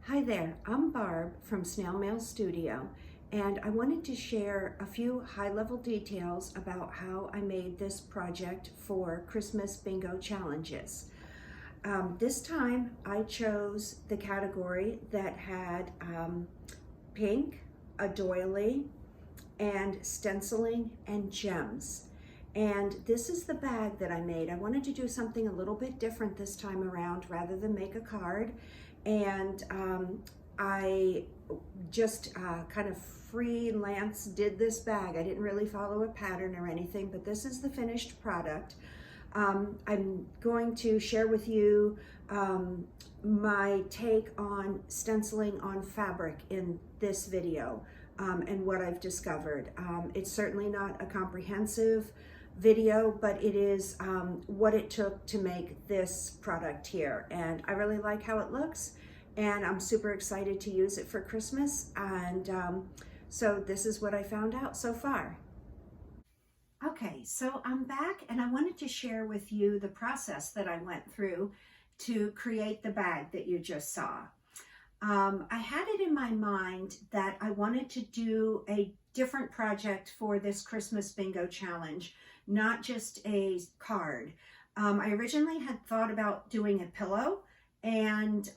Hi there, I'm Barb from Snail Mail Studio, and I wanted to share a few high-level details about how I made this project for Christmas Bingo Challenges. This time I chose the category that had pink, a doily, and stenciling and gems. And this is the bag that I made. I wanted to do something a little bit different this time around rather than make a card. And I just kind of freelance did this bag. I didn't really follow a pattern or anything, but this is the finished product. I'm going to share with you my take on stenciling on fabric in this video and what I've discovered. It's certainly not a comprehensive video, but it is what it took to make this product here. And I really like how it looks, and I'm super excited to use it for Christmas. And so this is what I found out so far. Okay, so I'm back and I wanted to share with you the process that I went through to create the bag that you just saw. I had it in my mind that I wanted to do a different project for this Christmas Bingo Challenge, not just a card. I originally had thought about doing a pillow, and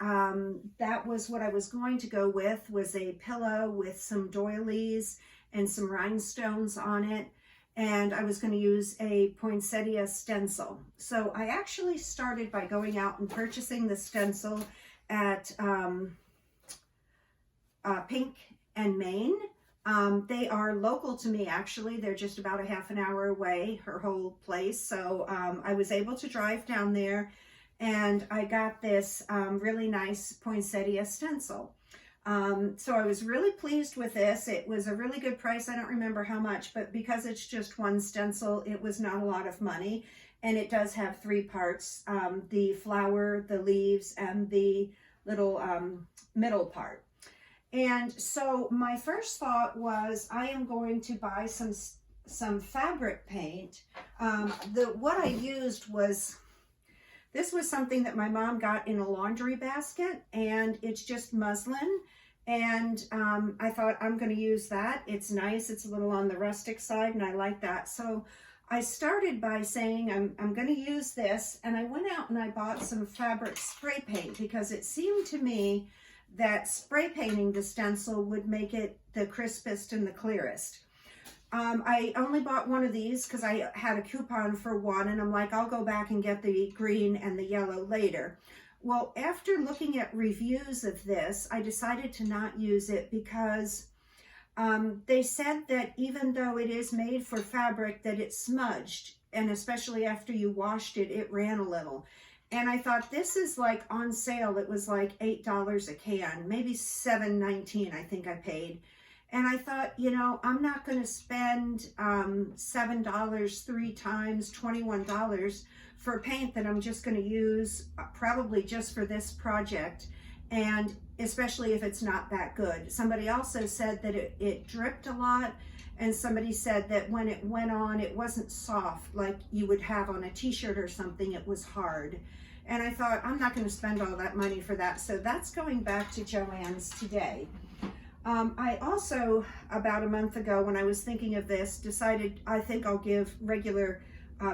that was what I was going to go with, was a pillow with some doilies and some rhinestones on it. And I was going to use a poinsettia stencil. So I actually started by going out and purchasing the stencil at Pink and Maine. They are local to me, actually. They're just about a half an hour away, her whole place. So I was able to drive down there, and I got this really nice poinsettia stencil. So I was really pleased with this. It was a really good price. I don't remember how much, but because it's just one stencil, it was not a lot of money. And it does have three parts, the flower, the leaves, and the little middle part. And so my first thought was, I am going to buy some fabric paint. What I used was, this was something that my mom got in a laundry basket, and it's just muslin. And I thought, I'm going to use that. It's nice. It's a little on the rustic side, and I like that. So I started by saying, I'm going to use this. And I went out and I bought some fabric spray paint, because it seemed to me that spray painting the stencil would make it the crispest and the clearest. I only bought one of these because I had a coupon for one, and I'm like, I'll go back and get the green and the yellow later. Well, after looking at reviews of this, I decided to not use it because they said that even though it is made for fabric, that it smudged, and especially after you washed it, it ran a little. And I thought, this is like on sale. It was like $8 a can, maybe $7.19 I think I paid. And I thought, you know, I'm not going to spend $7 three times, $21 for paint that I'm just going to use probably just for this project, and especially if it's not that good. Somebody also said that it dripped a lot, and somebody said that when it went on, it wasn't soft like you would have on a t-shirt or something. It was hard. And I thought, I'm not going to spend all that money for that. So that's going back to Joann's today. I also, about a month ago, when I was thinking of this, decided I think I'll give regular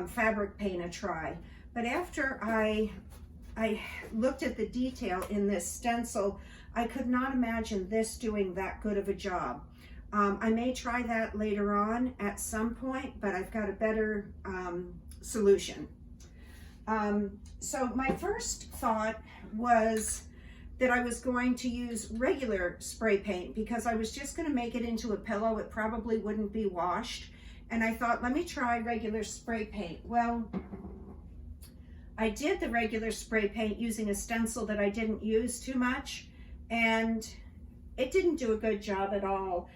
fabric paint a try. But after I looked at the detail in this stencil, I could not imagine this doing that good of a job. I may try that later on at some point, but I've got a better solution. So my first thought was that I was going to use regular spray paint, because I was just going to make it into a pillow. It probably wouldn't be washed. And I thought, let me try regular spray paint. Well, I did the regular spray paint using a stencil that I didn't use too much, and it didn't do a good job at all.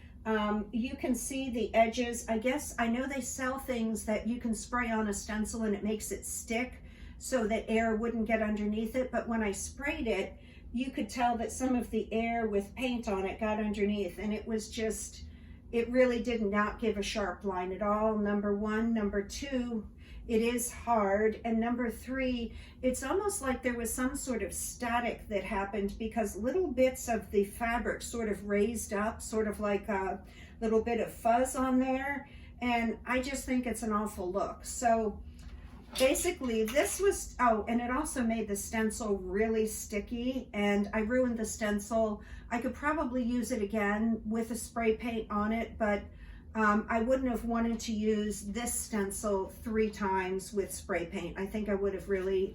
You can see the edges. I guess, I know they sell things that you can spray on a stencil and it makes it stick so that air wouldn't get underneath it. But when I sprayed it, you could tell that some of the air with paint on it got underneath, and it was just, it really did not give a sharp line at all, number one. Number two, it is hard. And number three, it's almost like there was some sort of static that happened because little bits of the fabric sort of raised up, sort of like a little bit of fuzz on there. And I just think it's an awful look. So basically this was, oh, and it also made the stencil really sticky, and I ruined the stencil. I could probably use it again with a spray paint on it, but I wouldn't have wanted to use this stencil 3 times with spray paint. I think I would have really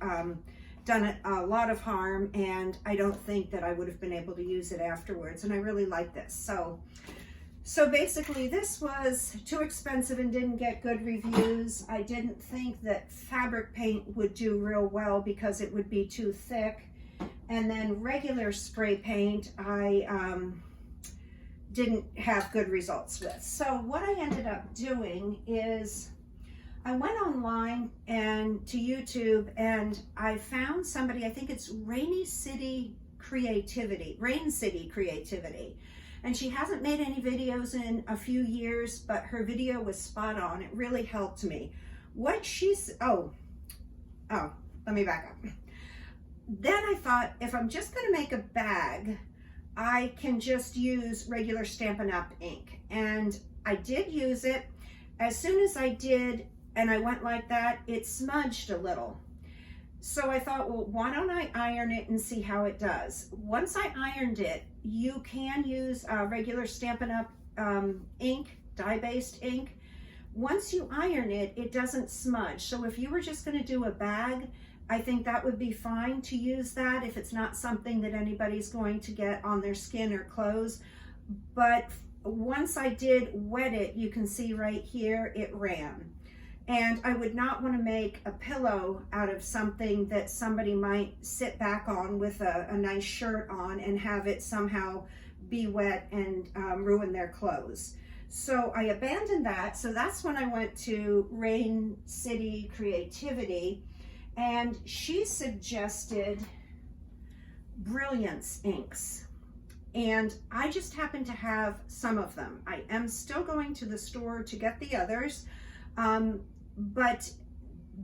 done it a lot of harm, and I don't think that I would have been able to use it afterwards. And I really like this. So basically this was too expensive and didn't get good reviews. I didn't think that fabric paint would do real well because it would be too thick. And then regular spray paint, I didn't have good results with. So what I ended up doing is I went online and to YouTube, and I found somebody, I think it's Rain City Creativity. And she hasn't made any videos in a few years, but her video was spot on. It really helped me. What she's, let me back up. Then I thought, if I'm just gonna make a bag, I can just use regular Stampin' Up! Ink. And I did use it. As soon as I did, and I went like that, it smudged a little. So I thought, well, why don't I iron it and see how it does? Once I ironed it, you can use regular Stampin' Up! Ink, dye-based ink. Once you iron it, it doesn't smudge. So if you were just gonna do a bag, I think that would be fine to use that if it's not something that anybody's going to get on their skin or clothes. But once I did wet it, you can see right here, it ran. And I would not want to make a pillow out of something that somebody might sit back on with a nice shirt on and have it somehow be wet and ruin their clothes. So I abandoned that. So that's when I went to Rain City Creativity, and she suggested Brilliance inks. And I just happen to have some of them. I am still going to the store to get the others. But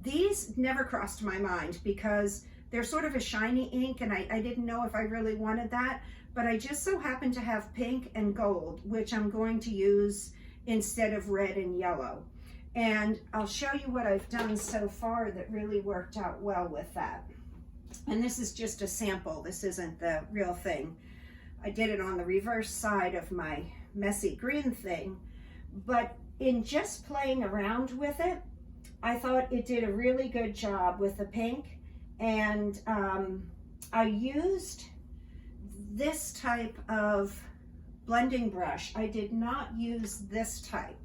these never crossed my mind because they're sort of a shiny ink, and I didn't know if I really wanted that, but I just so happen to have pink and gold, which I'm going to use instead of red and yellow. And I'll show you what I've done so far that really worked out well with that. And this is just a sample. This isn't the real thing. I did it on the reverse side of my messy green thing, but in just playing around with it, I thought it did a really good job with the pink. And I used this type of blending brush. I did not use this type.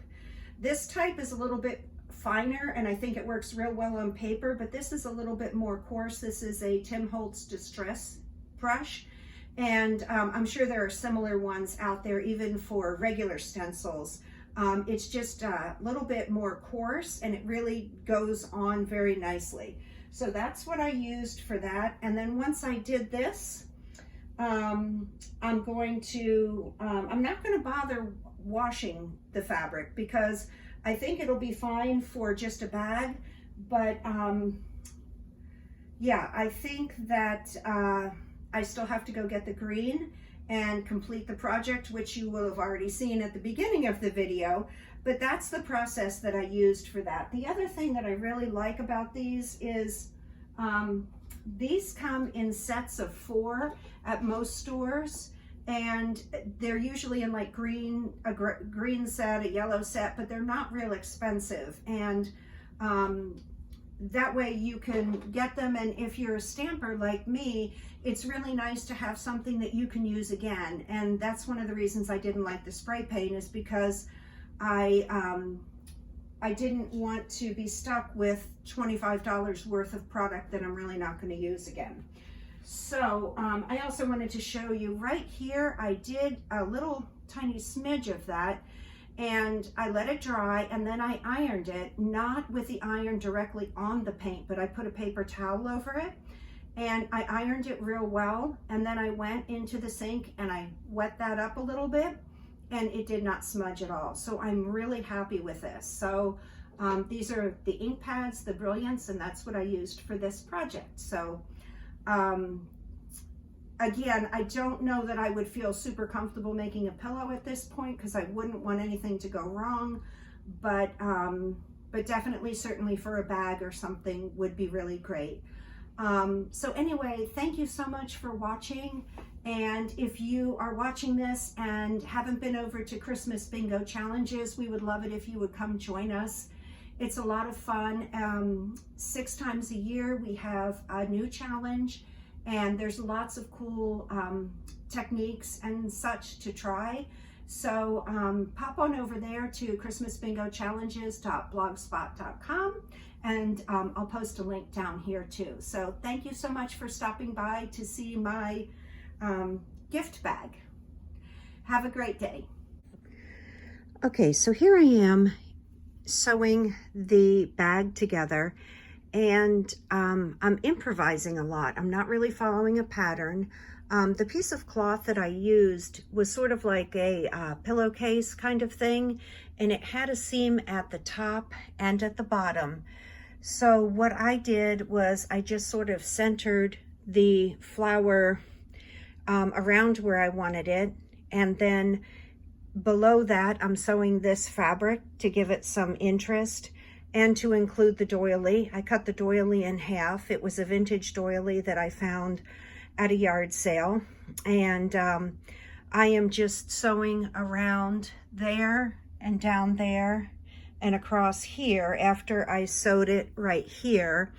This type is a little bit finer, and I think it works real well on paper, but this is a little bit more coarse. This is a Tim Holtz Distress brush. And I'm sure there are similar ones out there even for regular stencils. It's just a little bit more coarse, and it really goes on very nicely. So that's what I used for that. And then once I did this, I'm not going to bother washing the fabric because I think it'll be fine for just a bag. But yeah, I think that I still have to go get the green and complete the project, which you will have already seen at the beginning of the video, but that's the process that I used for that. The other thing that I really like about these is these come in sets of 4 at most stores, and they're usually in like a green set, a yellow set, but they're not real expensive. And that way you can get them, and if you're a stamper like me, it's really nice to have something that you can use again. And that's one of the reasons I didn't like the spray paint, is because I didn't want to be stuck with $25 worth of product that I'm really not going to use again. So I also wanted to show you right here, I did a little tiny smidge of that, and I let it dry, and then I ironed it, not with the iron directly on the paint, but I put a paper towel over it, and I ironed it real well, and then I went into the sink and I wet that up a little bit, and it did not smudge at all. So I'm really happy with this. So These are the ink pads, the Brilliance, and that's what I used for this project. So again, I don't know that I would feel super comfortable making a pillow at this point because I wouldn't want anything to go wrong, but definitely, certainly for a bag or something would be really great. So anyway, thank you so much for watching. And if you are watching this and haven't been over to Christmas Bingo Challenges, we would love it if you would come join us. It's a lot of fun. 6 times a year we have a new challenge, and there's lots of cool techniques and such to try. So pop on over there to christmasbingochallenges.blogspot.com, and I'll post a link down here too. So thank you so much for stopping by to see my gift bag. Have a great day. Okay, so here I am sewing the bag together, and I'm improvising a lot. I'm not really following a pattern. The piece of cloth that I used was sort of like a pillowcase kind of thing, and it had a seam at the top and at the bottom. So what I did was I just sort of centered the flower around where I wanted it, and then below that I'm sewing this fabric to give it some interest and to include the doily. I cut the doily in half. It was a vintage doily that I found at a yard sale, and I am just sewing around there and down there and across here after I sewed it right here,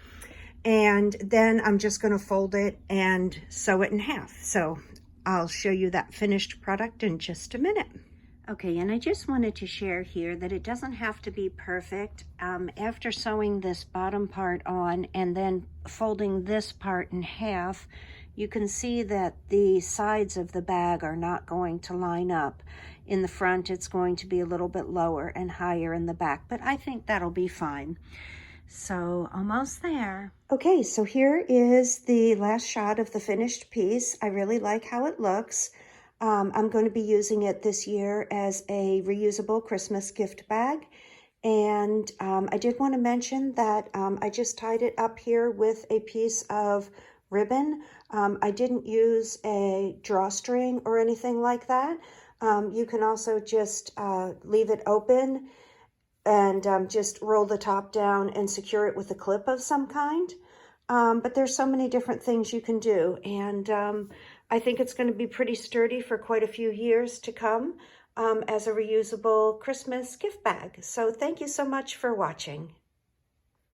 and then I'm just going to fold it and sew it in half. So I'll show you that finished product in just a minute. Okay, and I just wanted to share here that it doesn't have to be perfect. After sewing this bottom part on and then folding this part in half, you can see that the sides of the bag are not going to line up. In the front, it's going to be a little bit lower and higher in the back, but I think that'll be fine. So almost there. Okay, so here is the last shot of the finished piece. I really like how it looks. I'm going to be using it this year as a reusable Christmas gift bag. And I did want to mention that I just tied it up here with a piece of ribbon. I didn't use a drawstring or anything like that. You can also just leave it open and just roll the top down and secure it with a clip of some kind. But there's so many different things you can do, and I think it's going to be pretty sturdy for quite a few years to come as a reusable Christmas gift bag. So thank you so much for watching.